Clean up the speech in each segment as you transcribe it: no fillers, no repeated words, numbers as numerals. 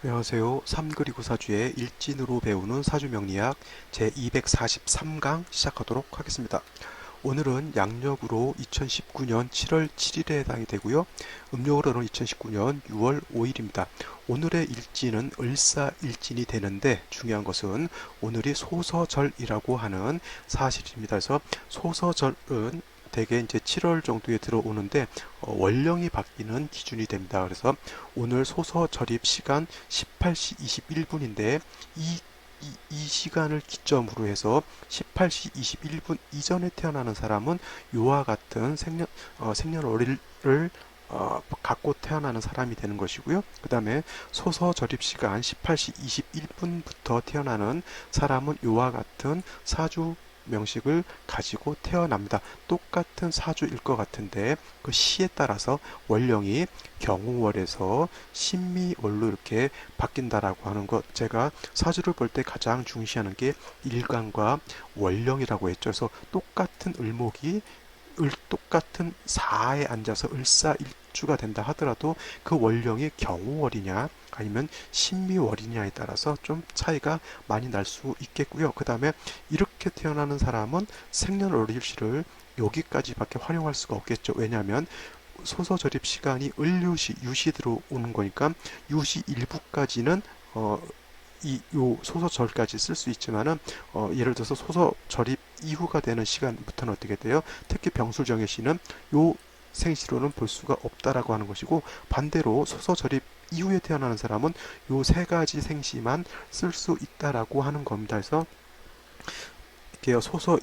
안녕하세요. 3 그리고 사주의 일진으로 배우는 사주명리학 제243강 시작하도록 하겠습니다. 오늘은 양력으로 2019년 7월 7일에 해당이 되고요. 음력으로는 2019년 6월 5일입니다. 오늘의 일진은 을사일진이 되는데 중요한 것은 오늘이 소서절이라고 하는 사실입니다. 그래서 소서절은 대개 이제 7월 정도에 들어오는데 월령이 바뀌는 기준이 됩니다. 그래서 오늘 소서 절입 시간 18시 21분인데 이 시간을 기점으로 해서 18시 21분 이전에 태어나는 사람은 요와 같은 생년월일을 갖고 태어나는 사람이 되는 것이고요. 그 다음에 소서 절입 시간 18시 21분부터 태어나는 사람은 요와 같은 사주 명식을 가지고 태어납니다. 똑같은 사주일 것 같은데 그 시에 따라서 월령이 경우월에서 신미월로 이렇게 바뀐다라고 하는 것, 제가 사주를 볼 때 가장 중시하는 게 일간과 월령이라고 했죠. 그래서 똑같은 을목이 똑같은 사에 앉아서 을사일주가 된다 하더라도 그 월령이 경우월이냐 아니면 신미월이냐에 따라서 좀 차이가 많이 날 수 있겠고요. 그 다음에 이렇게 태어나는 사람은 생년월일시를 여기까지밖에 활용할 수가 없겠죠. 왜냐하면 소서 절입 시간이 을유시 유시 들어오는 거니까 유시 일부까지는 요 소서절까지 쓸 수 있지만은 예를 들어서 소서절입 이후가 되는 시간부터는 어떻게 돼요? 특히 병술정해시는 요 생시로는 볼 수가 없다라고 하는 것이고, 반대로 소서절입 이후에 태어나는 사람은 요 세 가지 생시만 쓸 수 있다라고 하는 겁니다. 그래서 이렇게 소서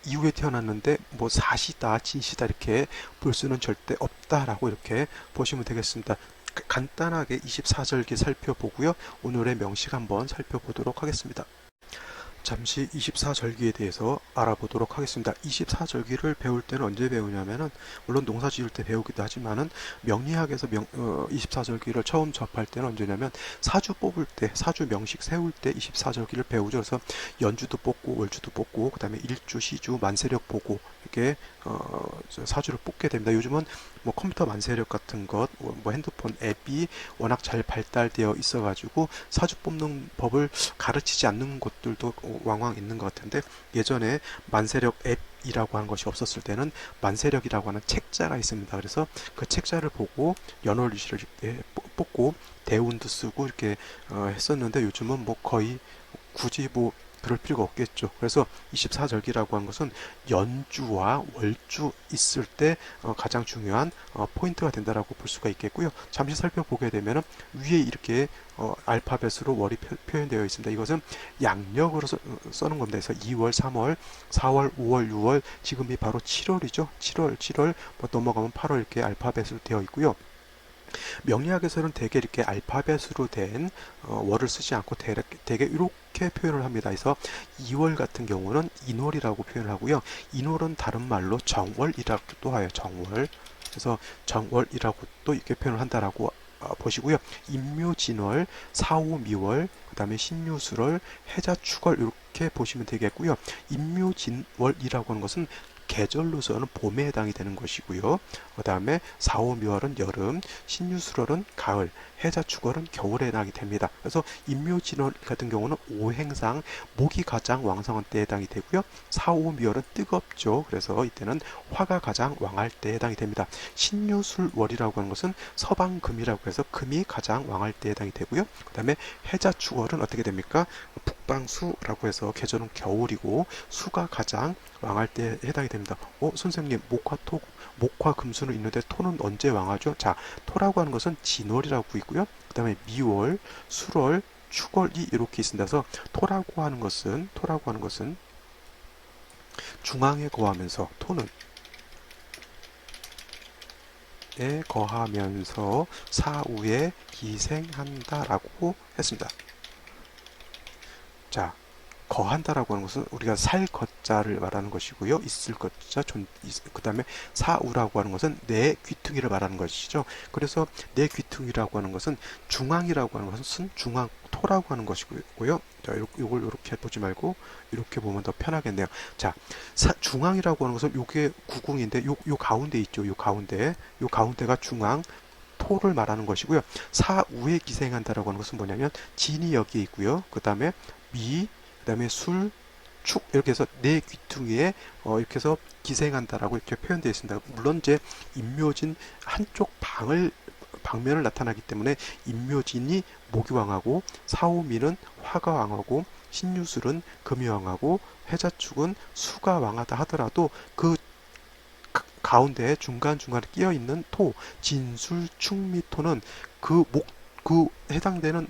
이후에 태어났는데 뭐 사시다 진시다 이렇게 볼 수는 절대 없다라고 이렇게 보시면 되겠습니다. 간단하게 24절기 살펴보고요. 오늘의 명식 한번 살펴보도록 하겠습니다. 잠시 24절기에 대해서 알아보도록 하겠습니다. 24절기를 배울 때는 언제 배우냐면은, 물론 농사 지을 때 배우기도 하지만은, 명리학에서 24절기를 처음 접할 때는 언제냐면, 사주 뽑을 때, 사주 명식 세울 때 24절기를 배우죠. 그래서 연주도 뽑고, 월주도 뽑고, 그 다음에 일주, 시주, 만세력 보고, 이렇게, 사주를 뽑게 됩니다. 요즘은 뭐 컴퓨터 만세력 같은 것, 뭐 핸드폰 앱이 워낙 잘 발달되어 있어가지고, 사주 뽑는 법을 가르치지 않는 곳들도 왕왕 있는 것 같은데, 예전에 만세력 앱이라고 하는 것이 없었을 때는 만세력이라고 하는 책자가 있습니다. 그래서 그 책자를 보고 연월일시를 이렇게 뽑고 대운도 쓰고 이렇게 했었는데, 요즘은 뭐 거의 굳이 뭐 그럴 필요가 없겠죠. 그래서 24절기라고 하는 것은 연주와 월주 있을 때 가장 중요한 포인트가 된다라고 볼 수가 있겠고요. 잠시 살펴보게 되면 위에 이렇게 알파벳으로 월이 표현되어 있습니다. 이것은 양력으로 써는 겁니다. 그래서 2월, 3월, 4월, 5월, 6월, 지금이 바로 7월이죠. 7월 뭐 넘어가면 8월 이렇게 알파벳으로 되어 있고요. 명리학에서는 대개 이렇게 알파벳으로 된 월을 쓰지 않고 대개 이렇게 표현을 합니다. 그래서 2월 같은 경우는 인월이라고 표현을 하고요. 인월은 다른 말로 정월이라고도 하여 정월. 그래서 정월이라고 또 이렇게 표현을 한다라고 보시고요. 인묘진월, 사오미월, 그 다음에 신유술월, 해자축월 이렇게 보시면 되겠고요. 인묘진월이라고 하는 것은 계절로서는 봄에 해당이 되는 것이고요. 그 다음에 4, 5, 묘월은 여름, 신유술월은 가을, 해자축월은 겨울에 해당이 됩니다. 그래서 인묘진월 같은 경우는 오행상 목이 가장 왕성한 때에 해당이 되고요. 4, 5, 묘월은 뜨겁죠. 그래서 이때는 화가 가장 왕할 때에 해당이 됩니다. 신유술월이라고 하는 것은 서방금이라고 해서 금이 가장 왕할 때에 해당이 되고요. 그 다음에 해자축월은 어떻게 됩니까? 북방수라고 해서 계절은 겨울이고 수가 가장 왕할 때 해당이 됩니다. 선생님, 목화 금수는 있는데 토는 언제 왕하죠? 자, 토라고 하는 것은 진월이라고 있고요. 그 다음에 미월, 술월, 축월이 이렇게 있습니다. 그래서 토라고 하는 것은 중앙에 거하면서, 토는 에 거하면서 사후에 기생한다라고 했습니다. 자, 거한다라고 하는 것은 우리가 살 것자를 말하는 것이고요. 있을 것자, 그 다음에 사우라고 하는 것은 내 귀퉁이를 말하는 것이죠. 그래서 내 귀퉁이라고 하는 것은 중앙이라고 하는 것은 중앙 토라고 하는 것이고요. 자, 요걸 이렇게 보지 말고 이렇게 보면 더 편하겠네요. 자, 중앙이라고 하는 것은 요게 구궁인데 요 가운데 있죠. 요 가운데가 중앙 토를 말하는 것이고요. 사우에 기생한다라고 하는 것은 뭐냐면 진이 여기에 있고요. 그 다음에 미, 그 다음에 술, 축 이렇게 해서 네 귀퉁이에 이렇게 해서 기생한다라고 이렇게 표현되어 있습니다. 물론 이제 임묘진 한쪽 방면을 나타나기 때문에 임묘진이 목유왕하고 사오미는 화가 왕하고 신유술은 금이 왕하고 해자축은 수가 왕하다 하더라도 그 가운데 중간중간에 끼어 있는 토, 진술, 충미토는 그 해당되는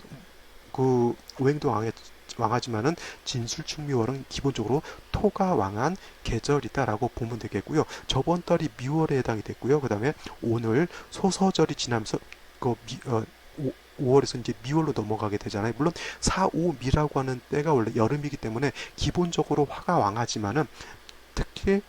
그 오행도 왕하지만은 진술충미월은 기본적으로 토가 왕한 계절이다라고 보면 되겠고요. 저번 달이 미월에 해당이 됐고요. 그 다음에 오늘 소서절이 지나면서 그 5월에서 이제 미월로 넘어가게 되잖아요. 물론 4, 5, 미라고 하는 때가 원래 여름이기 때문에 기본적으로 화가 왕하지만은 특히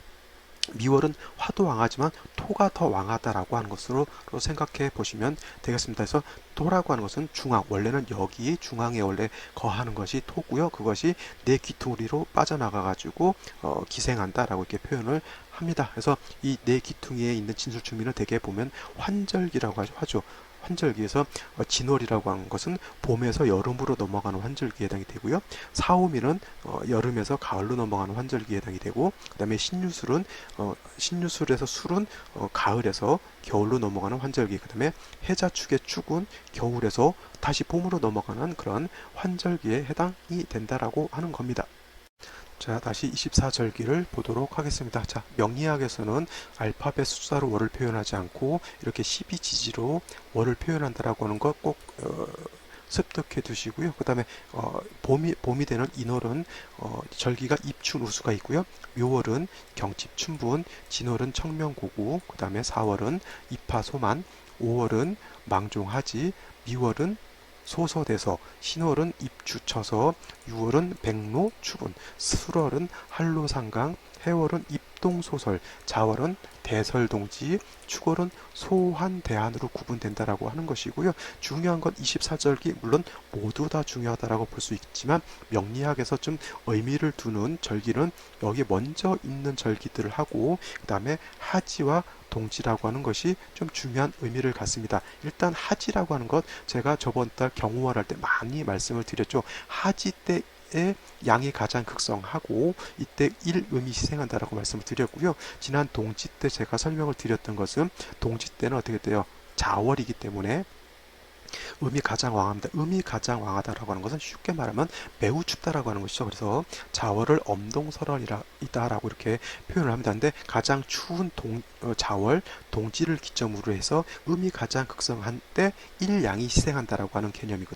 미월은 화도 왕하지만 토가 더 왕하다라고 하는 것으로 생각해 보시면 되겠습니다. 그래서 토라고 하는 것은 중앙, 원래는 여기 중앙에 원래 거하는 것이 토고요. 그것이 내 귀퉁이로 빠져나가 가지고 기생한다라고 이렇게 표현을 합니다. 그래서 이 내 귀퉁이에 있는 진술충미는 대개 보면 환절기라고 하죠. 환절기에서 진월이라고 하는 것은 봄에서 여름으로 넘어가는 환절기에 해당이 되고요. 사오미는 여름에서 가을로 넘어가는 환절기에 해당이 되고, 그 다음에 신유술에서 술은 가을에서 겨울로 넘어가는 환절기, 그 다음에 해자축의 축은 겨울에서 다시 봄으로 넘어가는 그런 환절기에 해당이 된다라고 하는 겁니다. 자, 다시 24절기를 보도록 하겠습니다. 자, 명리학에서는 알파벳 숫자로 월을 표현하지 않고 이렇게 12지지로 월을 표현한다라고 하는 거 꼭 습득해 두시고요. 그 다음에 봄이 되는 인월은 절기가 입춘 우수가 있고요. 묘월은 경칩춘분, 진월은 청명고구, 그 다음에 4월은 입하소만, 5월은 망종하지, 미월은 소서대서, 신월은 입주처서, 6월은 백로추분, 술월은 한로상강, 해월은 입동소설, 자월은 대설동지, 축월은 소환대한으로 구분된다라고 하는 것이고요. 중요한 건 24절기 물론 모두 다 중요하다라고 볼 수 있지만 명리학에서 좀 의미를 두는 절기는 여기 먼저 있는 절기들을 하고 그 다음에 하지와 동지라고 하는 것이 좀 중요한 의미를 갖습니다. 일단 하지라고 하는 것 제가 저번 달 경우월 할 때 많이 말씀을 드렸죠. 하지 때에 양이 가장 극성하고 이때 일음이 희생한다라고 말씀을 드렸고요. 지난 동지 때 제가 설명을 드렸던 것은 동지 때는 어떻게 돼요? 자월이기 때문에 음이 가장 왕합니다. 음이 가장 왕하다라고 하는 것은 쉽게 말하면 매우 춥다라고 하는 것이죠. 그래서 자월을 엄동설월이다라고 이렇게 표현을 합니다. 근데 가장 추운 자월, 동지를 기점으로 해서 음이 가장 극성한 때 일양이 희생한다라고 하는 개념이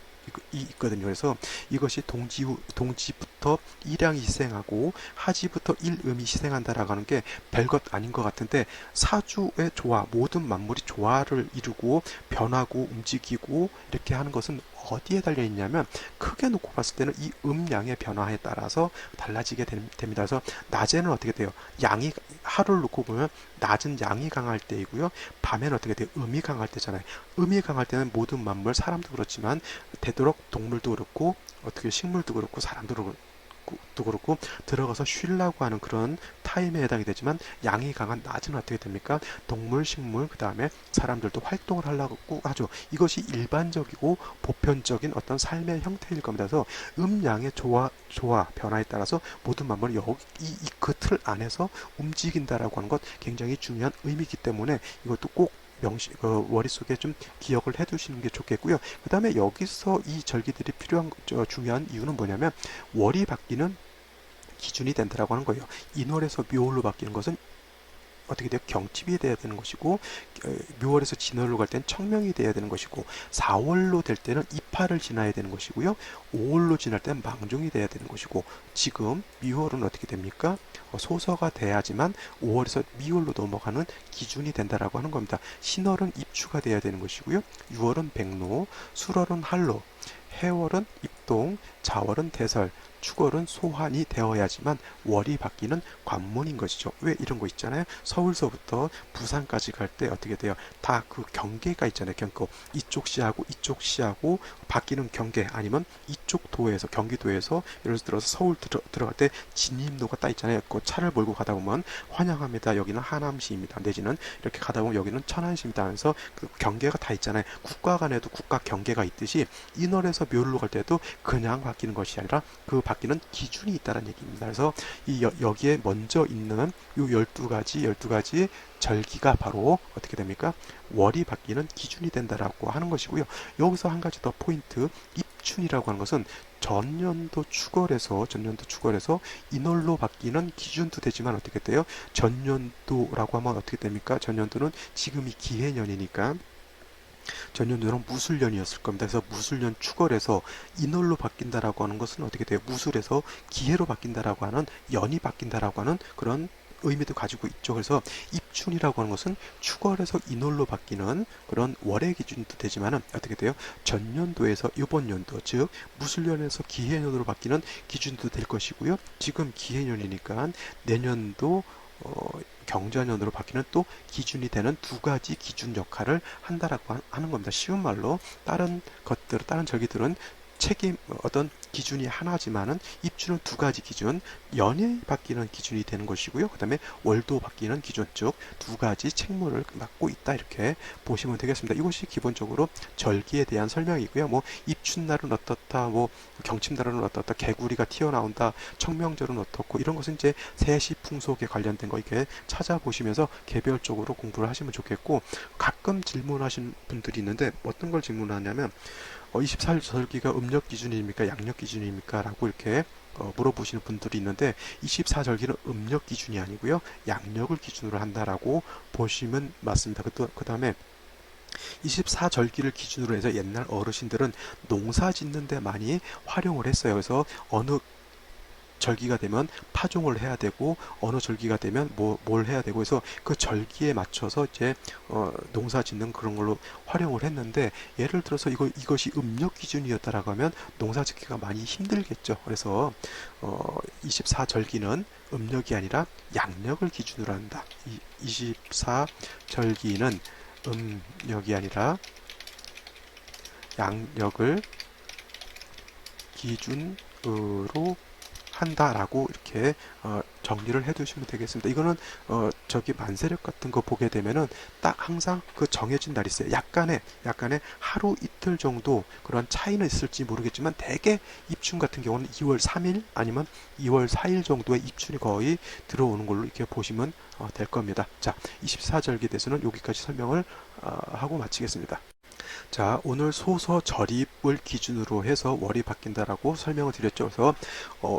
있거든요. 그래서 이것이 동지부터 일양이 희생하고 하지부터 일음이 희생한다라고 하는 게 별것 아닌 것 같은데 사주의 조화, 모든 만물이 조화를 이루고 변하고 움직이고 이렇게 하는 것은 어디에 달려 있냐면 크게 놓고 봤을 때는 이 음양의 변화에 따라서 달라지게 됩니다. 그래서 낮에는 어떻게 돼요? 양이 하루를 놓고 보면 낮은 양이 강할 때이고요. 밤에는 어떻게 돼요? 음이 강할 때잖아요. 음이 강할 때는 모든 만물, 사람도 그렇지만 되도록 동물도 그렇고 어떻게 식물도 그렇고 사람도 그렇고 들어가서 쉬려고 하는 그런 타임에 해당이 되지만 양이 강한 낮은 어떻게 됩니까? 동물, 식물, 그 다음에 사람들도 활동을 하려고 하죠. 이것이 일반적이고 보편적인 어떤 삶의 형태일 겁니다. 그래서 음양의 조화, 변화에 따라서 모든 만물이 그 틀 안에서 움직인다라고 하는 것 굉장히 중요한 의미이기 때문에 이것도 꼭 머릿속에 좀 기억을 해 두시는 게 좋겠고요. 그 다음에 여기서 이 절기들이 중요한 이유는 뭐냐면 월이 바뀌는 기준이 된다라고 하는 거예요. 인월에서 묘월로 바뀌는 것은 어떻게 돼요? 경칩이 돼야 되는 것이고 묘월에서 진월로 갈 때는 청명이 돼야 되는 것이고 4월로 될 때는 입하를 지나야 되는 것이고요. 5월로 지날 때는 망종이 돼야 되는 것이고 지금 미월은 어떻게 됩니까? 소서가 돼야지만 5월에서 미월로 넘어가는 기준이 된다라고 하는 겁니다. 신월은 입추가 돼야 되는 것이고요. 6월은 백로, 술월은 한로, 해월은 입동, 자월은 대설, 축월은 소환이 되어야지만 월이 바뀌는 관문인 것이죠. 왜 이런 거 있잖아요. 서울서부터 부산까지 갈 때 어떻게 돼요? 다 그 경계가 있잖아요. 이쪽 이쪽 시하고 바뀌는 경계, 아니면 이쪽 도에서, 경기도에서 예를 들어서 서울 들어갈 때 진입로가 딱 있잖아요. 그 차를 몰고 가다 보면 환영합니다, 여기는 하남시입니다, 내지는 이렇게 가다 보면 여기는 천안시입니다 하면서 그 경계가 다 있잖아요. 국가 간에도 국가 경계가 있듯이 인월에서 묘를 갈 때도 그냥 바뀌는 것이 아니라 그 바뀌는 기준이 있다는 얘기입니다. 그래서 여기에 먼저 있는 이 12가지 절기가 바로 어떻게 됩니까? 월이 바뀌는 기준이 된다라고 하는 것이고요. 여기서 한 가지 더 포인트, 입춘이라고 하는 것은 전년도 축월에서 인월로 바뀌는 기준도 되지만 어떻게 돼요? 전년도라고 하면 어떻게 됩니까? 전년도는 지금이 기해년이니까 전년도는 무술년이었을 겁니다. 그래서 무술년 축월에서 인월로 바뀐다라고 하는 것은 어떻게 돼요? 무술에서 기해로 바뀐다라고 하는, 연이 바뀐다라고 하는 그런 의미도 가지고 있죠. 그래서 입춘이라고 하는 것은 축월에서 인월로 바뀌는 그런 월의 기준도 되지만은 어떻게 돼요? 전년도에서 이번 연도, 즉 무술년에서 기해년으로 바뀌는 기준도 될 것이고요. 지금 기해년이니까 내년도 경자년으로 바뀌는 또 기준이 되는 두 가지 기준 역할을 한다라고 하는 겁니다. 쉬운 말로 다른 절기들은 어떤 기준이 하나지만은 입주는 두 가지 기준, 연이 바뀌는 기준이 되는 것이고요. 그 다음에 월도 바뀌는 기준, 즉 두 가지 책무를 맡고 있다, 이렇게 보시면 되겠습니다. 이것이 기본적으로 절기에 대한 설명이고요. 뭐 입춘날은 어떻다, 뭐 경침날은 어떻다, 개구리가 튀어나온다, 청명절은 어떻고, 이런 것은 이제 세시 풍속에 관련된 거 이렇게 찾아보시면서 개별적으로 공부를 하시면 좋겠고, 가끔 질문하시는 분들이 있는데 어떤 걸 질문하냐면 24절기가 음력 기준입니까? 양력 기준입니까? 라고 이렇게 물어보시는 분들이 있는데 24절기는 음력 기준이 아니고요. 양력을 기준으로 한다라고 보시면 맞습니다. 그 다음에 24절기를 기준으로 해서 옛날 어르신들은 농사 짓는 데 많이 활용을 했어요. 그래서 어느 절기가 되면 파종을 해야 되고 어느 절기가 되면 뭘 해야 되고 해서 그 절기에 맞춰서 이제 농사 짓는 그런 걸로 활용을 했는데, 예를 들어서 이것이 음력 기준이었다라고 하면 농사 짓기가 많이 힘들겠죠. 그래서 24절기는 음력이 아니라 양력을 기준으로 한다. 24절기는 음력이 아니라 양력을 기준으로 한다라고 이렇게 정리를 해두시면 되겠습니다. 이거는 저기 만세력 같은 거 보게 되면은 딱 항상 그 정해진 날이 있어요. 약간의 하루 이틀 정도 그런 차이는 있을지 모르겠지만 대개 입춘 같은 경우는 2월 3일 아니면 2월 4일 정도의 입춘이 거의 들어오는 걸로 이렇게 보시면 될 겁니다. 자, 24절기에 대해서는 여기까지 설명을 하고 마치겠습니다. 자, 오늘 소서 절입을 기준으로 해서 월이 바뀐다라고 설명을 드렸죠. 그래서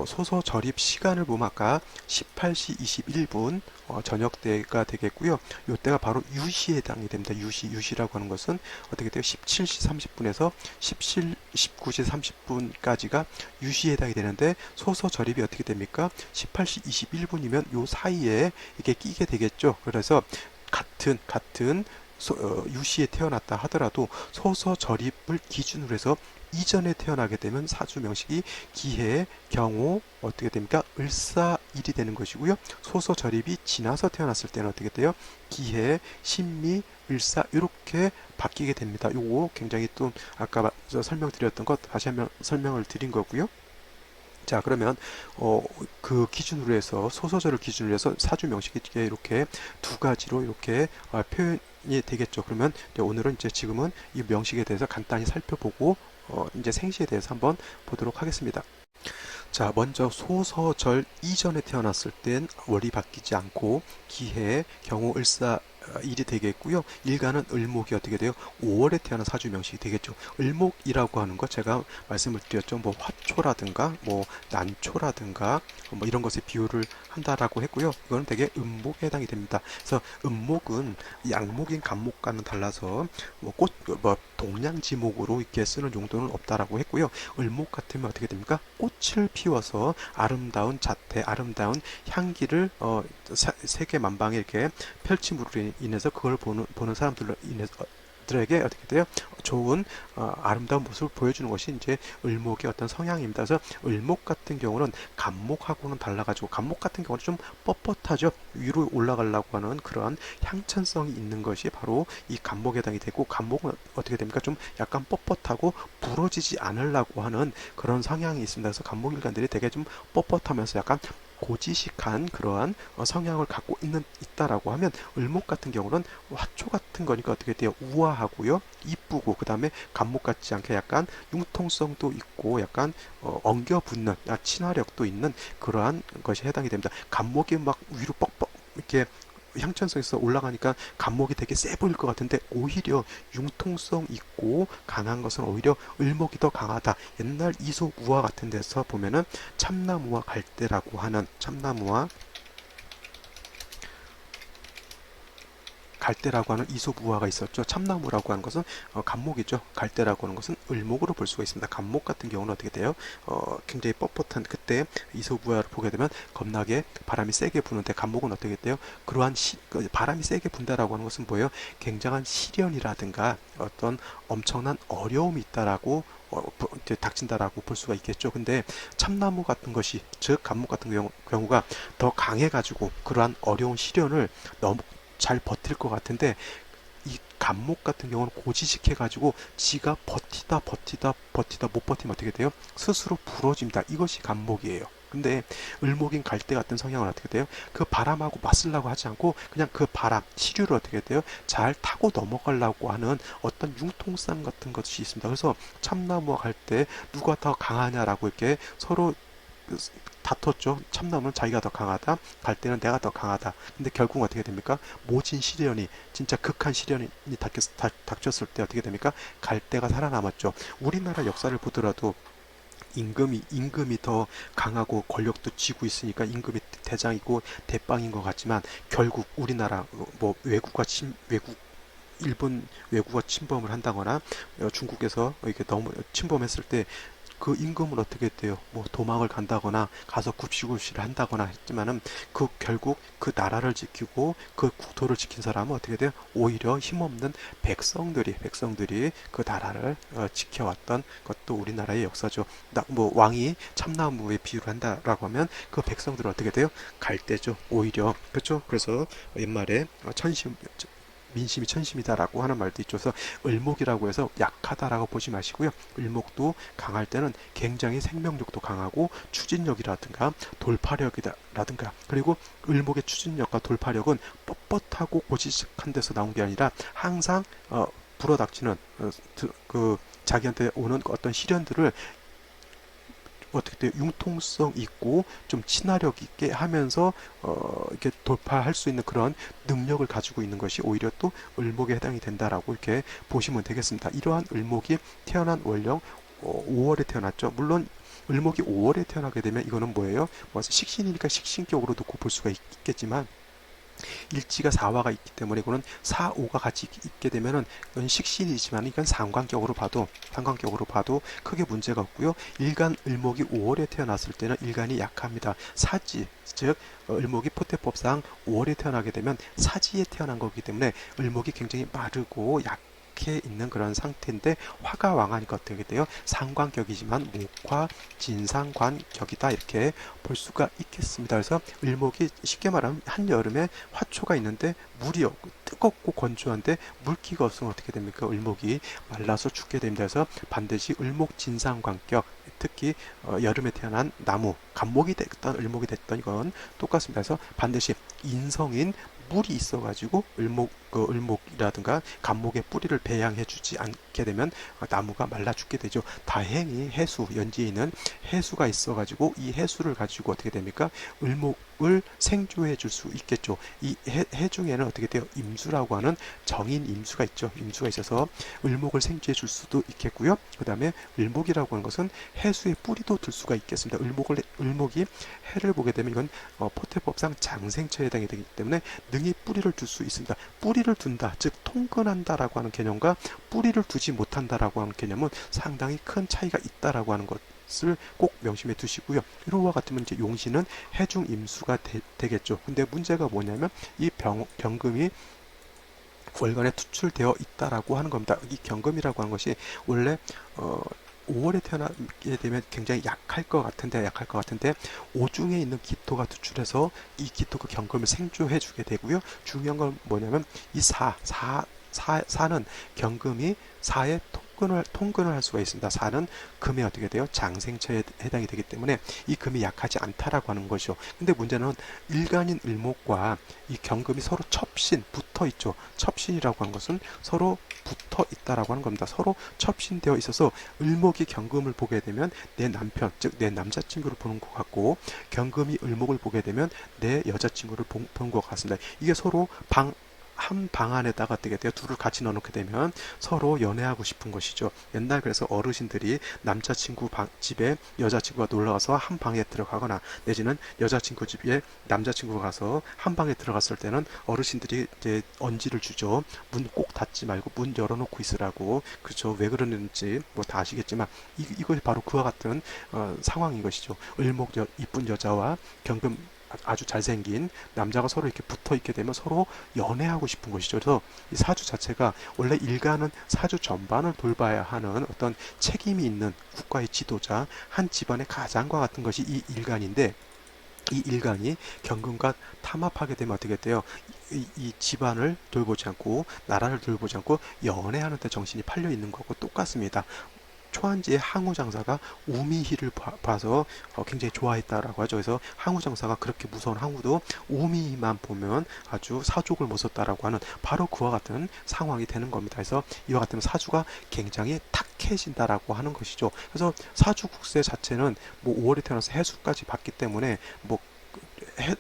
소서 절입 시간을 보면 아까 18시 21분 저녁 때가 되겠고요. 이때가 바로 유시에 해당이 됩니다. 유시라고 하는 것은 어떻게 돼요? 17시 30분에서 19시 30분까지가 유시에 해당이 되는데, 소서 절입이 어떻게 됩니까? 18시 21분이면 요 사이에 이게 끼게 되겠죠. 그래서 같은 유시에 태어났다 하더라도 소서 절입을 기준으로 해서 이전에 태어나게 되면 사주 명식이 기해, 경호, 어떻게 됩니까? 을사일이 되는 것이고요. 소서 절입이 지나서 태어났을 때는 어떻게 돼요? 기해, 신미, 을사 이렇게 바뀌게 됩니다. 요거 굉장히 또 아까 설명드렸던 것 다시 한번 설명을 드린 거고요. 자, 그러면 그 기준으로 해서 소서절을 기준으로 해서 사주 명식이 이렇게 두 가지로 이렇게 표현이 되겠죠. 그러면 이제 오늘은 이제 지금은 이 명식에 대해서 간단히 살펴보고 이제 생시에 대해서 한번 보도록 하겠습니다. 자, 먼저 소서절 이전에 태어났을 땐 월이 바뀌지 않고 기해, 경호, 을사 일이 되겠고요. 일간은 을목이 어떻게 돼요? 5월에 태어난 사주 명식이 되겠죠. 을목이라고 하는 것 제가 말씀을 드렸죠. 뭐 화초라든가 뭐 난초라든가 뭐 이런 것에 비유를 한다라고 했고요. 이거는 되게 음목에 해당이 됩니다. 그래서 음목은 양목인 간목과는 달라서 뭐 동량지목으로 이렇게 쓰는 용도는 없다라고 했고요. 을목 같으면 어떻게 됩니까? 꽃을 피워서 아름다운 자태, 아름다운 향기를 세계 만방에 이렇게 펼침으로 인해서 그걸 보는 사람들로 인해서 들에게 어떻게 돼요? 좋은 아름다운 모습을 보여주는 것이 이제 을목의 어떤 성향입니다. 그래서 을목 같은 경우는 간목하고는 달라가지고 간목 같은 경우는 좀 뻣뻣하죠. 위로 올라가려고 하는 그러한 향천성이 있는 것이 바로 이 간목에 해당이 되고 간목은 어떻게 됩니까? 좀 약간 뻣뻣하고 부러지지 않으려고 하는 그런 성향이 있습니다. 그래서 간목일간들이 되게 좀 뻣뻣하면서 약간 고지식한 그러한 성향을 갖고 있다라고 하면 을목 같은 경우는 화초 같은 거니까 어떻게 돼요? 우아하고요, 이쁘고 그 다음에 간목 같지 않게 약간 융통성도 있고 약간 엉겨붙는 친화력도 있는 그러한 것이 해당이 됩니다. 간목이 막 위로 뻑뻑 이렇게 향천성에서 올라가니까 간목이 되게 세 보일 것 같은데 오히려 융통성 있고 강한 것은 오히려 을목이 더 강하다. 옛날 이솝우화 같은 데서 보면은 참나무와 갈대라고 하는 참나무와 갈대라고 하는 이솝우화가 있었죠. 참나무라고 하는 것은 간목이죠. 갈대라고 하는 것은 을목으로 볼 수가 있습니다. 간목 같은 경우는 어떻게 돼요? 굉장히 뻣뻣한 그때 이솝우화를 보게 되면 겁나게 바람이 세게 부는데 간목은 어떻게 돼요? 그러한 바람이 세게 분다라고 하는 것은 뭐예요? 굉장한 시련이라든가 어떤 엄청난 어려움이 있다라고 닥친다라고 볼 수가 있겠죠. 근데 참나무 같은 것이 즉 간목 같은 경우가 더 강해가지고 그러한 어려운 시련을 너무 잘 버틸 것 같은데 이 간목 같은 경우는 고지식해가지고 지가 버티다 못 버티면 어떻게 돼요? 스스로 부러집니다. 이것이 간목이에요. 근데 을목인 갈대 같은 성향은 어떻게 돼요? 그 바람하고 맞으려고 하지 않고 그냥 그 바람, 시류를 어떻게 돼요? 잘 타고 넘어가려고 하는 어떤 융통성 같은 것이 있습니다. 그래서 참나무와 갈대 누가 더 강하냐라고 이렇게 서로 다퉜죠. 참나무는 자기가 더 강하다. 갈대는 내가 더 강하다. 근데 결국 어떻게 됩니까? 모진 시련이 진짜 극한 시련이 닥쳤을 때 어떻게 됩니까? 갈대가 살아남았죠. 우리나라 역사를 보더라도 임금이 더 강하고 권력도 쥐고 있으니까 임금이 대장이고 대빵인 것 같지만 결국 우리나라 뭐 외국 일본 외국어 침범을 한다거나 중국에서 이렇게 너무 침범했을 때 그 임금은 어떻게 돼요? 뭐 도망을 간다거나 가서 굽시굽시를 한다거나 했지만은 그 결국 그 나라를 지키고 그 국토를 지킨 사람은 어떻게 돼요? 오히려 힘없는 백성들이 그 나라를 지켜왔던 것도 우리나라의 역사죠. 뭐 왕이 참나무에 비유를 한다라고 하면 그 백성들은 어떻게 돼요? 갈대죠. 오히려 그렇죠. 그래서 옛말에 천심 민심이 천심이다라고 하는 말도 있죠. 그래서 을목이라고 해서 약하다라고 보지 마시고요. 을목도 강할 때는 굉장히 생명력도 강하고 추진력이라든가 돌파력이라든가 그리고 을목의 추진력과 돌파력은 뻣뻣하고 고지식한 데서 나온 게 아니라 항상 불어닥치는 그 자기한테 오는 어떤 시련들을 어떻게 돼요? 융통성 있고 좀 친화력 있게 하면서 이렇게 돌파할 수 있는 그런 능력을 가지고 있는 것이 오히려 또 을목에 해당이 된다라고 이렇게 보시면 되겠습니다. 이러한 을목이 태어난 월령 5월에 태어났죠. 물론 을목이 5월에 태어나게 되면 이거는 뭐예요? 뭐 식신이니까 식신격으로 놓고 볼 수가 있겠지만 일지가 4화가 있기 때문에 이거는 4, 5가 같이 있게 되면은 이건 식신이지만 이건 상관격으로 봐도 크게 문제가 없고요. 일간 을목이 5월에 태어났을 때는 일간이 약합니다. 사지 즉 을목이 포태법상 5월에 태어나게 되면 사지에 태어난 거기 때문에 을목이 굉장히 마르고 약해 있는 그런 상태인데 화가 왕하니까 어떻게 돼요? 상관격이지만 목화 진상관격이다 이렇게 볼 수가 있겠습니다. 그래서 을목이 쉽게 말하면 한여름에 화초가 있는데 물이 없고 뜨겁고 건조한데 물기가 없으면 어떻게 됩니까? 을목이 말라서 죽게 됩니다. 그래서 반드시 을목 진상관격 특히 여름에 태어난 나무 간목이 됐던 을목이 됐던 이건 똑같습니다. 그래서 반드시 인성인 물이 있어가지고 을목이라든가 간목의 뿌리를 배양해주지 않게 되면 나무가 말라 죽게 되죠. 다행히 연지에 있는 해수가 있어가지고 이 해수를 가지고 어떻게 됩니까? 을목을 생조해 줄 수 있겠죠. 이 해 중에는 어떻게 돼요? 임수라고 하는 정인 임수가 있죠. 임수가 있어서 을목을 생조해 줄 수도 있겠고요. 그 다음에 을목이라고 하는 것은 해수의 뿌리도 들 수가 있겠습니다. 을목이 해를 보게 되면 이건 포태법상 장생처에 해당이 되기 때문에 능히 뿌리를 둘 수 있습니다. 뿌리를 둔다, 즉 통근한다라고 하는 개념과 뿌리를 두지 못한다라고 하는 개념은 상당히 큰 차이가 있다라고 하는 것을 꼭 명심해 두시고요. 이로와 같으면 이제 용신은 해중 임수가 되겠죠. 근데 문제가 뭐냐면 이 병금이 월간에 투출되어 있다라고 하는 겁니다. 이 경금이라고 하는 것이 원래 5월에 태어나게 되면 굉장히 약할 것 같은데 오중에 있는 기토가 투출해서 이 기토가 경금을 생조해 주게 되고요. 중요한 건 뭐냐면 이 사는 경금이 사의 통근을 할 수가 있습니다. 사는 금에 어떻게 돼요? 장생처에 해당이 되기 때문에 이 금이 약하지 않다라고 하는 것이죠. 근데 문제는 일간인 을목과 이 경금이 서로 첩신 붙어 있죠. 첩신이라고 하는 것은 서로 붙어 있다라고 하는 겁니다. 서로 첩신되어 있어서 을목이 경금을 보게 되면 내 남편, 즉 내 남자친구를 보는 것 같고 경금이 을목을 보게 되면 내 여자친구를 보는 것 같습니다. 이게 서로 한 방 안에다가 어떻게 돼요? 둘을 같이 넣어놓게 되면 서로 연애하고 싶은 것이죠. 옛날 그래서 어르신들이 남자친구 집에 여자친구가 놀러와서 한 방에 들어가거나 내지는 여자친구 집에 남자친구가 가서 한 방에 들어갔을 때는 어르신들이 이제 언지를 주죠. 문 꼭 닫지 말고 문 열어놓고 있으라고. 그렇죠. 왜 그러는지 뭐 다 아시겠지만 이것이 바로 그와 같은 상황인 것이죠. 이쁜 여자와 경금 아주 잘생긴 남자가 서로 이렇게 붙어 있게 되면 서로 연애하고 싶은 것이죠. 그래서 이 사주 자체가 원래 일가는 사주 전반을 돌봐야 하는 어떤 책임이 있는 국가의 지도자, 한 집안의 가장과 같은 것이 이 일간인데 이 일간이 경금과 탐합하게 되면 어떻게 돼요? 이 집안을 돌보지 않고 나라를 돌보지 않고 연애하는 데 정신이 팔려 있는 거고 똑같습니다. 초한지의 항우장사가 우미희를 봐서 굉장히 좋아했다라고 하죠. 그래서 항우장사가 그렇게 무서운 항우도 우미희만 보면 아주 사족을 못 썼다라고 하는 바로 그와 같은 상황이 되는 겁니다. 그래서 이와 같은 사주가 굉장히 탁해진다라고 하는 것이죠. 그래서 사주 국세 자체는 뭐 5월에 태어나서 해수까지 봤기 때문에 뭐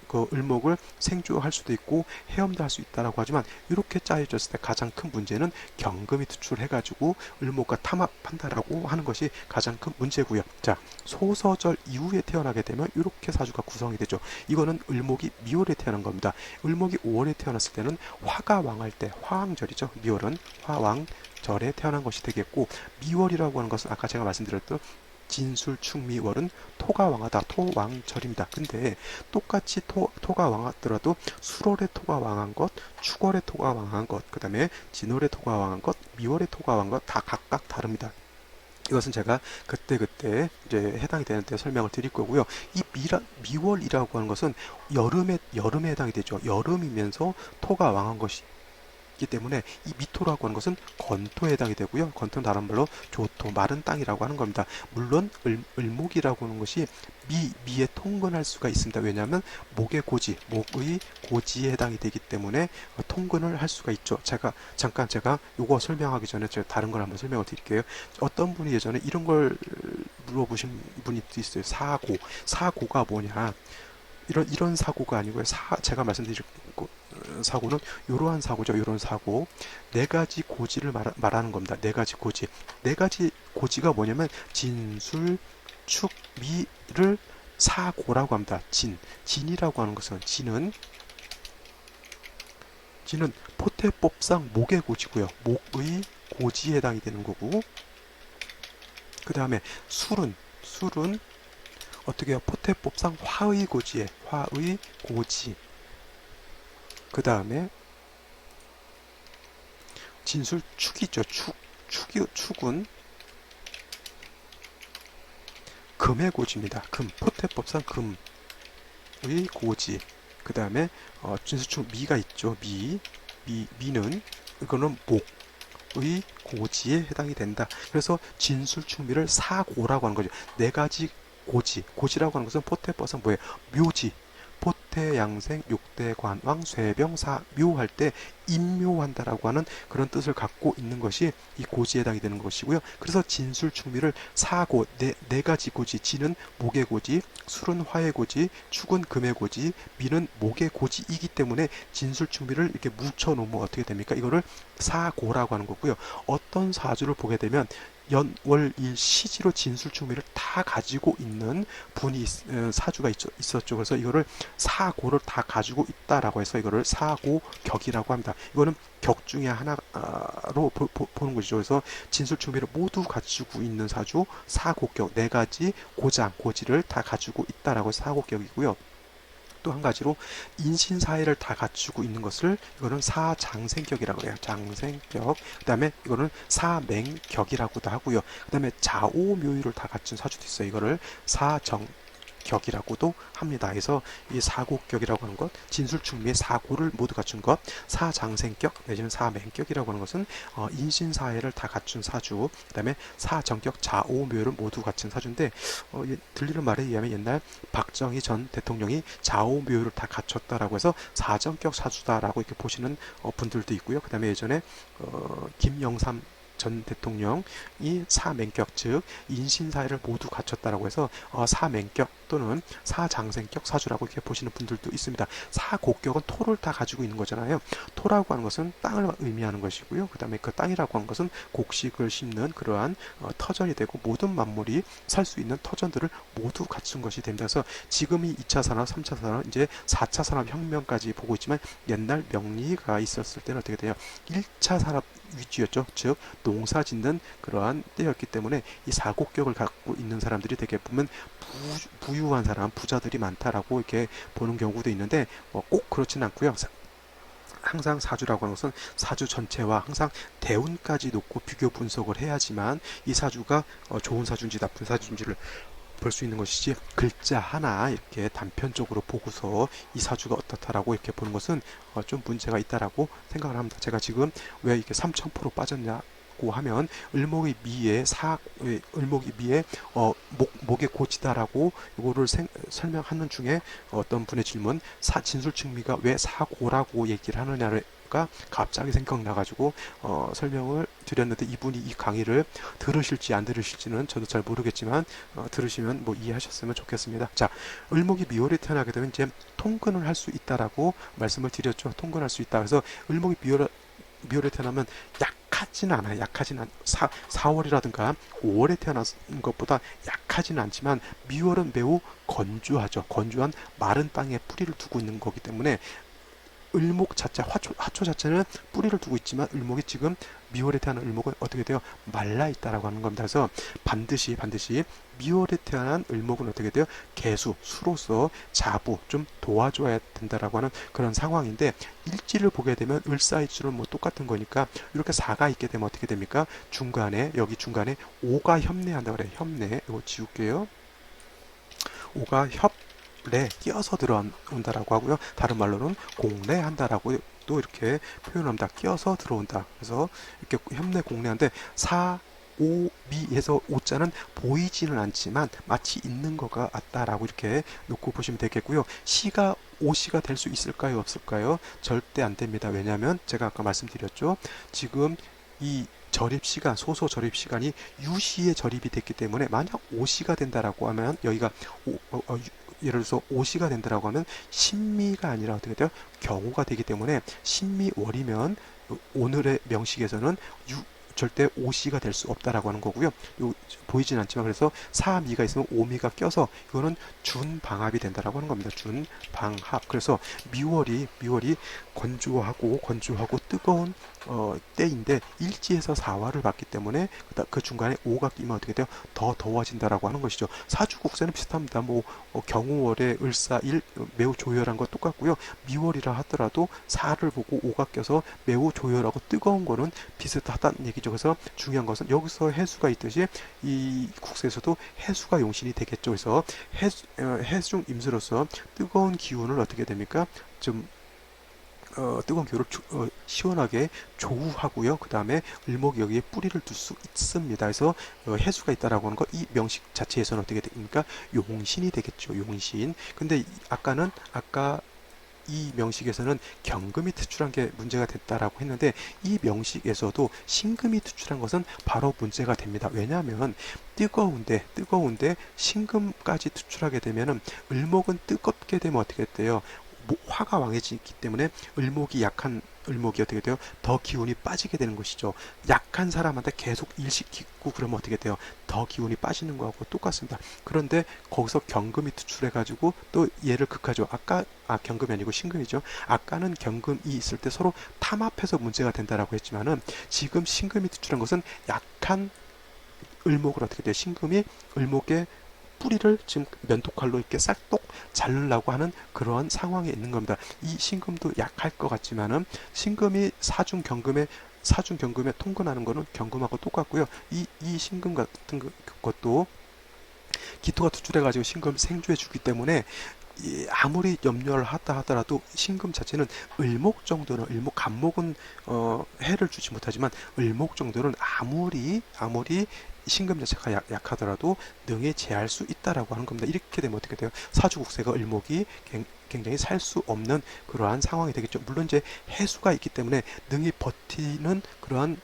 그 을목을 생조할 수도 있고 해엄도 할 수 있다라고 하지만 이렇게 짜여졌을 때 가장 큰 문제는 경금이 투출해가지고 을목과 탐합한다라고 하는 것이 가장 큰 문제고요. 자, 소서절 이후에 태어나게 되면 이렇게 사주가 구성이 되죠. 이거는 을목이 미월에 태어난 겁니다. 을목이 5월에 태어났을 때는 화가 왕할 때 화왕절이죠. 미월은 화왕절에 태어난 것이 되겠고 미월이라고 하는 것은 아까 제가 말씀드렸던 진술충미월은 토가 왕하다. 토왕절입니다. 근데 똑같이 토가 왕하더라도 수월의 토가 왕한 것, 축월의 토가 왕한 것, 그 다음에 진월의 토가 왕한 것, 미월의 토가 왕한 것 다 각각 다릅니다. 이것은 제가 그때 이제 해당이 되는데 설명을 드릴 거고요. 이 미월이라고 하는 것은 여름에 해당이 되죠. 여름이면서 토가 왕한 것이 기 때문에 이 미토라고 하는 것은 건토에 해당이 되고요. 건토는 다른 말로 조토, 마른 땅이라고 하는 겁니다. 물론 을목이라고 하는 것이 미에 통근할 수가 있습니다. 왜냐하면 목의 고지에 해당이 되기 때문에 통근을 할 수가 있죠. 잠깐 제가 요거 설명하기 전에 제가 다른 걸 한번 설명을 드릴게요. 어떤 분이 예전에 이런 걸 물어보신 분이 있어요. 사고가 뭐냐? 이런 사고가 아니고요. 제가 말씀드릴 사고는 이러한 사고죠. 이런 사고. 네 가지 고지를 말하는 겁니다. 네 가지 고지. 네 가지 고지가 뭐냐면 진술, 축, 미를 사고라고 합니다. 진이라고 하는 것은 진은 포태법상 목의 고지고요. 목의 고지에 해당이 되는 거고. 그 다음에 술은 어떻게 해요? 포태법상 화의 고지. 그 다음에 진술 축이죠. 축은 금의 고지입니다. 포태법상 금의 고지. 그 다음에 진술축 미가 있죠. 미는 이거는 목의 고지에 해당이 된다. 그래서 진술축미를 사고라고 하는 거죠. 네 가지 고지라고 하는 것은 포태법상 뭐예요? 묘지. 포태양생, 육대관왕, 쇠병사, 묘할 때 임묘한다라고 하는 그런 뜻을 갖고 있는 것이 이 고지에 해당이 되는 것이고요. 그래서 진술충미를 사고, 네 가지 고지, 진은 목의 고지, 술은 화의 고지, 축은 금의 고지, 미는 목의 고지이기 때문에 진술충미를 이렇게 뭉쳐놓으면 어떻게 됩니까? 이거를 사고라고 하는 거고요. 어떤 사주를 보게 되면 연월일 시지로 진술충미를 다 가지고 있는 분이 사주가 있었죠. 그래서 이거를 사고를 다 가지고 있다라고 해서 이거를 사고격이라고 합니다. 이거는 격 중에 하나로 보는 것이죠. 그래서 진술충미를 모두 가지고 있는 사주 사고격 네 가지 고지를 다 가지고 있다라고 해서 사고격이고요. 또 한 가지로 인신사회를 다 갖추고 있는 것을 이거는 사장생격이라고 해요. 장생격. 그 다음에 이거는 사맹격이라고도 하고요. 그 다음에 자오묘유를 다 갖춘 사주도 있어요. 이거를 사정 격이라고도 합니다. 그래서 이 사고격이라고 하는 것, 진술충미의 사고를 모두 갖춘 것, 사장생격 내지는 사맹격이라고 하는 것은 인신사회를 다 갖춘 사주, 그 다음에 사정격, 자오묘를 모두 갖춘 사주인데 들리는 말에 의하면 옛날 박정희 전 대통령이 자오묘를 다 갖췄다라고 해서 사정격 사주다라고 이렇게 보시는 분들도 있고요. 그 다음에 예전에 김영삼 전 대통령이 사맹격 즉 인신사회를 모두 갖췄다라고 해서 사맹격 또는 사장생격 사주라고 이렇게 보시는 분들도 있습니다. 사곡격은 토를 다 가지고 있는 거잖아요. 토라고 하는 것은 땅을 의미하는 것이고요. 그 다음에 그 땅이라고 하는 것은 곡식을 심는 그러한 터전이 되고 모든 만물이 살 수 있는 터전들을 모두 갖춘 것이 됩니다. 그래서 지금이 2차 산업, 3차 산업, 이제 4차 산업 혁명까지 보고 있지만 옛날 명리가 있었을 때는 어떻게 돼요? 1차 산업 위주였죠. 즉 농사 짓는 그러한 때였기 때문에 이 사곡격을 갖고 있는 사람들이 되게 보면 부유한 사람, 부자들이 많다라고 이렇게 보는 경우도 있는데 꼭 그렇지는 않고요. 항상 사주라고 하는 것은 사주 전체와 항상 대운까지 놓고 비교 분석을 해야지만 이 사주가 좋은 사주인지 나쁜 사주인지를 볼 수 있는 것이지, 글자 하나 이렇게 단편적으로 보고서 이 사주가 어떻다라고 이렇게 보는 것은 좀 문제가 있다라고 생각을 합니다. 제가 지금 왜 이렇게 3000% 빠졌냐고 하면 을목의 미에 을목의 미에 목의 고지다라고 이거를 설명하는 중에 어떤 분의 질문, 진술측미가 왜 사고라고 얘기를 하느냐를 갑자기 생각나가지고 설명을 드렸는데, 이분이 이 강의를 들으실지 안 들으실지는 저도 잘 모르겠지만 들으시면 뭐 이해하셨으면 좋겠습니다. 자, 을목이 미월에 태어나게 되면 이제 통근을 할 수 있다라고 말씀을 드렸죠. 통근할 수 있다. 그래서 을목이 미월에 태어나면 약하지는 않아요. 약하지는 4월이라든가 5월에 태어난 것보다 약하지는 않지만 미월은 매우 건조하죠. 건조한 마른 땅에 뿌리를 두고 있는 거기 때문에 을목 자체, 화초 자체는 뿌리를 두고 있지만 을목이 지금 미월에 태어난 을목은 어떻게 돼요? 말라 있다라고 하는 겁니다. 그래서 반드시 미월에 태어난 을목은 어떻게 돼요? 개수, 수로서 자부 좀 도와줘야 된다라고 하는 그런 상황인데, 일지를 보게 되면 을사일주는 뭐 똑같은 거니까 이렇게 4가 있게 되면 어떻게 됩니까? 여기 중간에 5가 협례한다 그래요. 협례. 이거 지울게요. 5가 끼어서 들어온다라고 하고요. 다른 말로는 공례한다라고 또 이렇게 표현합니다. 끼어서 들어온다. 그래서 이렇게 협례 공례한데 4오미에서 오자는 보이지는 않지만 마치 있는 것과 같다라고 이렇게 놓고 보시면 되겠고요. 시가 오시가 될 수 있을까요? 없을까요? 절대 안 됩니다. 왜냐하면 제가 아까 말씀드렸죠. 지금 이 절입시간, 소소 절입시간이 유시에 절입이 됐기 때문에 만약 오시가 된다라고 하면 여기가 예를 들어서 오시가 된다라고 하면 신미가 아니라 어떻게 돼요? 경우가 되기 때문에 신미월이면 오늘의 명식에서는 절대 오시가 될 수 없다라고 하는 거고요. 보이진 않지만 그래서 사미가 있으면 오미가 껴서 이거는 준방합이 된다라고 하는 겁니다. 준방합. 그래서 미월이 건조하고 뜨거운 때인데 일지에서 사화를 받기 때문에 그 중간에 오가 끼면 어떻게 돼요? 더 더워진다라고 하는 것이죠. 사주국세는 비슷합니다. 뭐 경우월에 을사일 매우 조열한 거 똑같고요. 미월이라 하더라도 사를 보고 오가 껴서 매우 조열하고 뜨거운 거는 비슷하다는 얘기죠. 그래서 중요한 것은 여기서 해수가 있듯이 이 국세에서도 해수가 용신이 되겠죠. 그래서 해수중 임수로서 뜨거운 기운을 어떻게 됩니까? 좀 뜨거운 기운을 시원하게 조우하고요. 그 다음에 을목이 여기에 뿌리를 둘 수 있습니다. 그래서 해수가 있다라고 하는 거, 이 명식 자체에서는 어떻게 됩니까? 용신이 되겠죠. 용신. 근데 아까 이 명식에서는 경금이 투출한 게 문제가 됐다라고 했는데, 이 명식에서도 신금이 투출한 것은 바로 문제가 됩니다. 왜냐하면 뜨거운데 신금까지 투출하게 되면은 을목은 뜨겁게 되면 어떻게 돼요? 화가 왕해지기 때문에 을목이 어떻게 돼요? 더 기운이 빠지게 되는 것이죠. 약한 사람한테 계속 일시키고 그러면 어떻게 돼요? 더 기운이 빠지는 거하고 똑같습니다. 그런데 거기서 경금이 투출해가지고 또 얘를 극하죠. 경금이 아니고 신금이죠. 아까는 경금이 있을 때 서로 탐합해서 문제가 된다라고 했지만은 지금 신금이 투출한 것은 약한 을목을 어떻게 돼요? 신금이 을목의 뿌리를 지금 면도칼로 이렇게 싹둑 자르려고 하는 그러한 상황에 있는 겁니다. 이 신금도 약할 것 같지만은 신금이 사중 경금에 통근하는 거는 경금하고 똑같고요. 이 신금 같은 것도 기토가 투출해가지고 신금 생주해 주기 때문에 아무리 염려를 하다 하더라도 신금 자체는 을목 간목은 해를 주지 못하지만 을목 정도는 아무리 신금 자체가 약하더라도 능히 제할 수 있다라고 하는 겁니다. 이렇게 되면 어떻게 돼요? 사주국세가 을목이 굉장히 살 수 없는 그러한 상황이 되겠죠. 물론 이제 해수가 있기 때문에 능히 버티는 그러한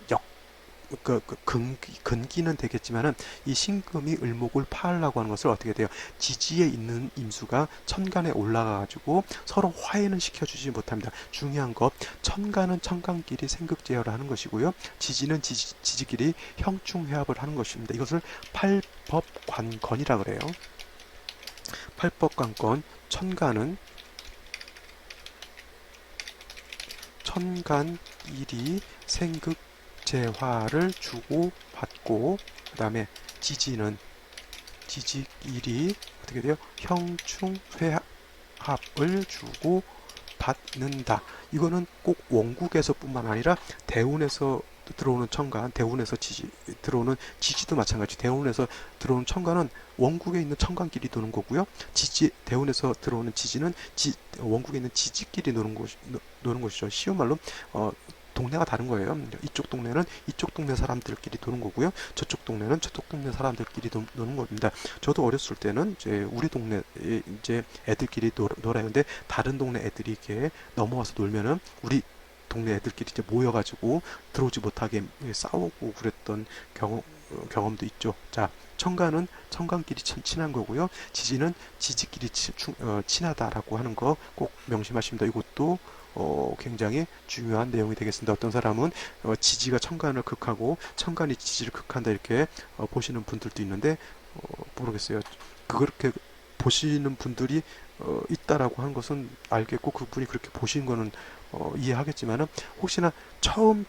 근기는 되겠지만은 이 신금이 을목을 파하려고 하는 것을 어떻게 돼요? 지지에 있는 임수가 천간에 올라가 가지고 서로 화해는 시켜주지 못합니다. 중요한 것, 천간은 천간끼리 생극제열을 하는 것이고요. 지지는 지지끼리 형충회합을 하는 것입니다. 이것을 팔법관건이라 그래요. 팔법관건, 천간끼리 생극 재화를 주고 받고, 그 다음에 지지끼리 어떻게 돼요? 형충회합을 주고 받는다. 이거는 꼭 원국에서 뿐만 아니라 대운에서 들어오는 천간, 대운에서 들어오는 지지도 마찬가지. 대운에서 들어오는 천간은 원국에 있는 천간끼리 도는 거고요. 대운에서 들어오는 지지는 원국에 있는 지지끼리 노는 것이죠. 쉬운 말로 동네가 다른 거예요. 이쪽 동네는 이쪽 동네 사람들끼리 도는 거고요. 저쪽 동네는 저쪽 동네 사람들끼리 노는 겁니다. 저도 어렸을 때는 이제 우리 동네 이제 애들끼리 놀아요. 근데 다른 동네 애들이 이렇게 넘어와서 놀면은 우리 동네 애들끼리 이제 모여가지고 들어오지 못하게 싸우고 그랬던 경험도 있죠. 자, 천간은 천간끼리 친한 거고요. 지지는 지지끼리 친하다라고 하는 거 꼭 명심하십니다. 이것도 굉장히 중요한 내용이 되겠습니다. 어떤 사람은 지지가 천간을 극하고 천간이 지지를 극한다 이렇게 보시는 분들도 있는데 모르겠어요. 그렇게 보시는 분들이 있다라고 하는 것은 알겠고 그분이 그렇게 보신 거는 이해하겠지만은 혹시나 처음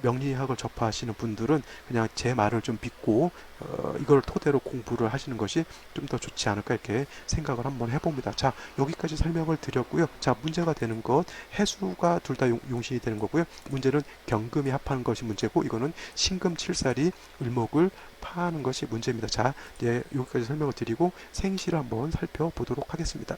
명리학을 접하시는 분들은 그냥 제 말을 좀 믿고 이걸 토대로 공부를 하시는 것이 좀 더 좋지 않을까 이렇게 생각을 한번 해봅니다. 자, 여기까지 설명을 드렸고요. 자, 문제가 되는 것 해수가 둘 다 용신이 되는 거고요. 문제는 경금이 합하는 것이 문제고 이거는 신금 칠살이 을목을 파하는 것이 문제입니다. 자, 이제 여기까지 설명을 드리고 생시를 한번 살펴보도록 하겠습니다.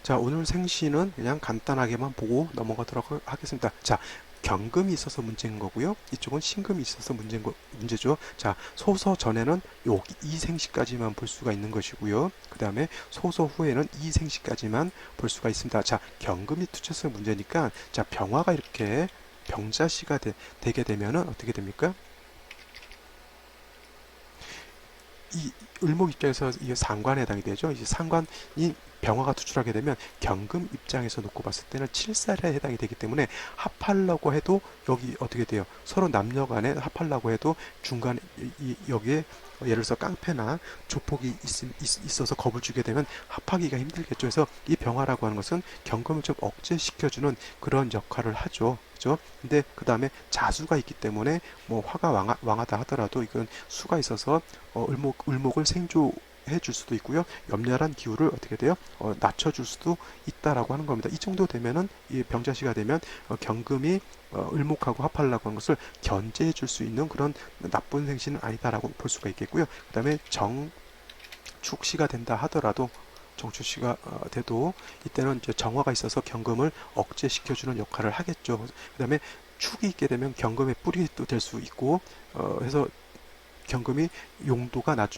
자, 오늘 생시는 그냥 간단하게만 보고 넘어가도록 하겠습니다. 자, 경금이 있어서 문제인 거고요. 이쪽은 신금이 있어서 문제죠. 자, 소서 전에는 여기 이생시까지만 볼 수가 있는 것이고요. 그 다음에 소서 후에는 이생시까지만 볼 수가 있습니다. 자, 경금이 투쳐서 문제니까 자, 병화가 이렇게 병자시가 되게 되면은 어떻게 됩니까? 이 을목 입장에서 이게 상관에 해당이 되죠. 이제 상관이 병화가 투출하게 되면 경금 입장에서 놓고 봤을 때는 칠살에 해당이 되기 때문에 합하려고 해도 여기 어떻게 돼요? 서로 남녀 간에 합하려고 해도 중간에 여기에 예를 들어서 깡패나 조폭이 있어서 겁을 주게 되면 합하기가 힘들겠죠. 그래서 이 병화라고 하는 것은 경금을 좀 억제시켜주는 그런 역할을 하죠. 그죠? 근데 그 다음에 자수가 있기 때문에 뭐 화가 왕하다 하더라도 이건 수가 있어서 을목을 생조해 줄 수도 있고요. 염려한 기후를 어떻게 돼요? 낮춰줄 수도 있다라고 하는 겁니다. 이 정도 되면은 이 병자시가 되면 경금이 을목하고 합하려고 하는 것을 견제해 줄 수 있는 그런 나쁜 생신은 아니다라고 볼 수가 있겠고요. 그 다음에 정축시가 된다 하더라도 정축시가 돼도 이때는 이제 정화가 있어서 경금을 억제시켜주는 역할을 하겠죠. 그 다음에 축이 있게 되면 경금의 뿌리도 될 수 있고 해서 경금이 용도가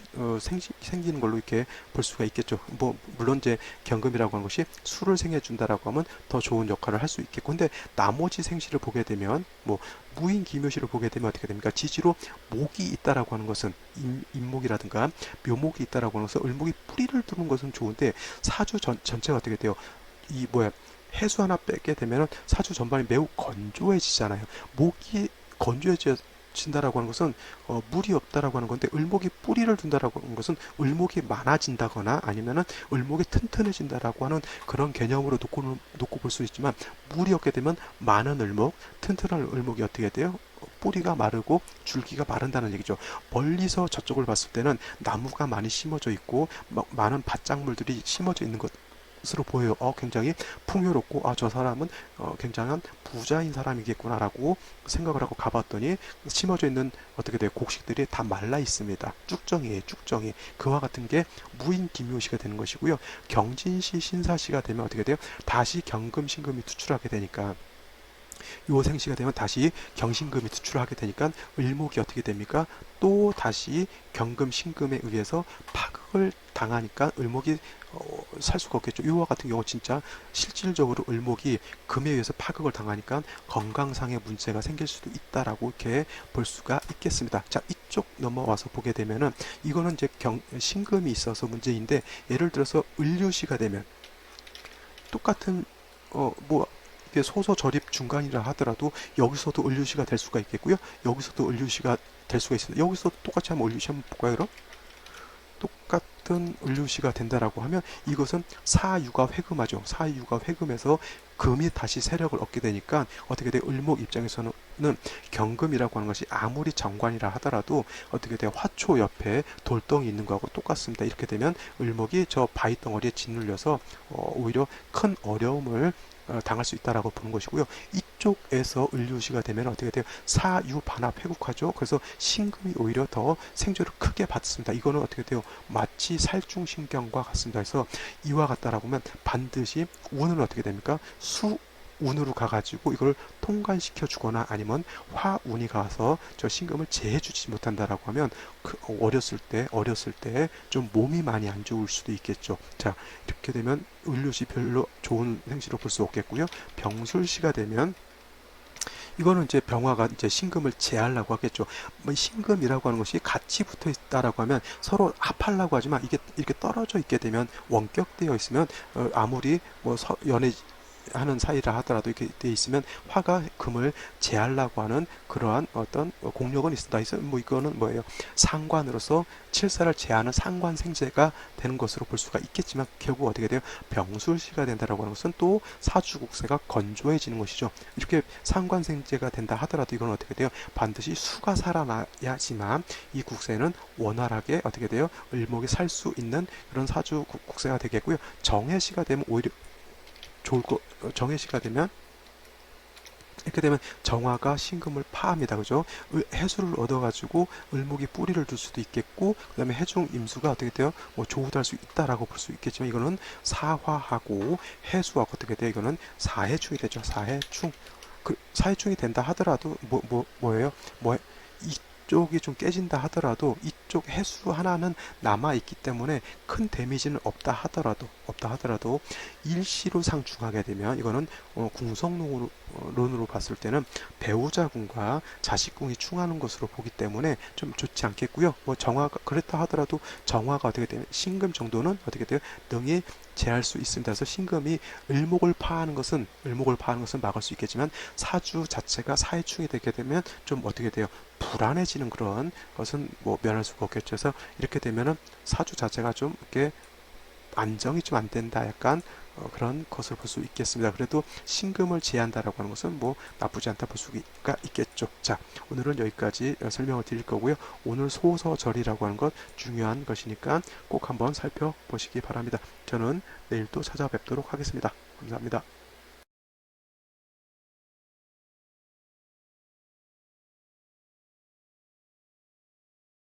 생기는 걸로 이렇게 볼 수가 있겠죠. 뭐 물론 이제 경금이라고 하는 것이 수를 생해준다라고 하면 더 좋은 역할을 할 수 있겠고, 근데 나머지 생시를 보게 되면 뭐 무인 기묘시를 보게 되면 어떻게 됩니까? 지지로 목이 있다라고 하는 것은 임목이라든가 묘목이 있다라고 하는 것은 을목이 뿌리를 두는 것은 좋은데 사주 전체가 어떻게 돼요? 이 뭐야? 해수 하나 빼게 되면 사주 전반이 매우 건조해지잖아요. 목이 건조해진다라고 하는 것은 물이 없다라고 하는 건데 을목이 뿌리를 둔다라고 하는 것은 을목이 많아진다거나 아니면은 을목이 튼튼해진다라고 하는 그런 개념으로 놓고 볼 수 있지만 물이 없게 되면 많은 을목, 튼튼한 을목이 어떻게 돼요? 뿌리가 마르고 줄기가 마른다는 얘기죠. 멀리서 저쪽을 봤을 때는 나무가 많이 심어져 있고 많은 밭작물들이 심어져 있는 것으로 보여요. 굉장히 풍요롭고 저 사람은 굉장한 부자인 사람이겠구나라고 생각을 하고 가봤더니 심어져 있는 어떻게 돼요? 곡식들이 다 말라 있습니다. 쭉정이에요, 쭉정이. 그와 같은 게 무인기묘시가 되는 것이고요. 경진시, 신사시가 되면 어떻게 돼요? 다시 경금, 신금이 투출하게 되니까 요 생시가 되면 다시 경신금이 투출하게 되니까 을목이 어떻게 됩니까? 또 다시 경금, 신금에 의해서 파극을 당하니까 을목이 살 수가 없겠죠. 이와 같은 경우 진짜 실질적으로 을목이 금에 의해서 파극을 당하니까 건강상의 문제가 생길 수도 있다라고 이렇게 볼 수가 있겠습니다. 자, 이쪽 넘어와서 보게 되면은 이거는 이제 신금이 있어서 문제인데 예를 들어서 을류시가 되면 똑같은 뭐 이게 소소 절입 중간이라 하더라도 여기서도 을류시가 될 수가 있겠고요. 여기서도 을류시가 될 수가 있습니다. 여기서 똑같이 한번 을류시 한번 볼까요, 그럼? 똑같은 을류시가 된다라고 하면 이것은 사유가 회금하죠. 사유가 회금해서 금이 다시 세력을 얻게 되니까 어떻게 돼요? 을목 입장에서는 경금이라고 하는 것이 아무리 정관이라 하더라도 어떻게 돼요? 화초 옆에 돌덩이 있는 거하고 똑같습니다. 이렇게 되면 을목이 저 바위 덩어리에 짓눌려서 오히려 큰 어려움을 당할 수 있다라고 보는 것이고요. 이쪽에서 을류시가 되면 어떻게 돼요? 사유 반합 회국하죠. 그래서 신금이 오히려 더 생존을 크게 받습니다. 이거는 어떻게 돼요? 마치 살중신경과 같습니다. 그래서 이와 같다라고 하면 반드시 운은 어떻게 됩니까? 수운으로 가가지고 이걸 통관시켜 주거나 아니면 화운이 가서 저 신금을 제해주지 못한다라고 하면 어렸을 때 좀 몸이 많이 안 좋을 수도 있겠죠. 자, 이렇게 되면 을류시 별로 좋은 생시로 볼 수 없겠고요. 병술시가 되면 이거는 이제 병화가 이제 신금을 제하려고 하겠죠. 뭐 신금이라고 하는 것이 같이 붙어 있다라고 하면 서로 합하려고 하지만 이게 이렇게 떨어져 있게 되면 원격되어 있으면 아무리 뭐 연애 하는 사이라 하더라도 이렇게 돼 있으면 화가 금을 제하려고 하는 그러한 어떤 공력은 있습니다. 뭐 이거는 뭐예요? 상관으로서 칠사를 제하는 상관생제가 되는 것으로 볼 수가 있겠지만 결국 어떻게 돼요? 병술시가 된다라고 하는 것은 또 사주국세가 건조해지는 것이죠. 이렇게 상관생제가 된다 하더라도 이건 어떻게 돼요? 반드시 수가 살아나야지만 이 국세는 원활하게 어떻게 돼요? 을목이 살 수 있는 그런 사주국세가 되겠고요. 정해시가 되면 오히려 좋을 거 정해시가 되면 이렇게 되면 정화가 신금을 파합니다. 그죠? 해수를 얻어가지고 을목이 뿌리를 둘 수도 있겠고, 그 다음에 해중 임수가 어떻게 돼요? 뭐 조우달 수 있다라고 볼 수 있겠지만, 이거는 사화하고 해수하고 어떻게 돼요? 이거는 사해충이 되죠. 사해충. 사해충이 된다 하더라도, 뭐예요? 이쪽이 좀 깨진다 하더라도, 이쪽 해수 하나는 남아있기 때문에 큰 데미지는 없다 하더라도, 일시로 상충하게 되면, 이거는 궁성론으로 봤을 때는 배우자궁과 자식궁이 충하는 것으로 보기 때문에 좀 좋지 않겠고요. 뭐 정화가 그랬다 하더라도 정화가 어떻게 되면 신금 정도는 어떻게 돼요? 능히 제할 수 있습니다. 그래서 신금이 을목을 파하는 것은 막을 수 있겠지만 사주 자체가 사해충이 되게 되면 좀 어떻게 돼요? 불안해지는 그런 것은 뭐 면할 수가 없겠죠. 그래서 이렇게 되면은 사주 자체가 좀 이렇게 안정이 좀 안 된다. 약간 그런 것을 볼 수 있겠습니다. 그래도 신금을 제한다라고 하는 것은 뭐 나쁘지 않다 볼 수가 있겠죠. 자, 오늘은 여기까지 설명을 드릴 거고요. 오늘 소서절이라고 하는 것 중요한 것이니까 꼭 한번 살펴보시기 바랍니다. 저는 내일 또 찾아뵙도록 하겠습니다. 감사합니다.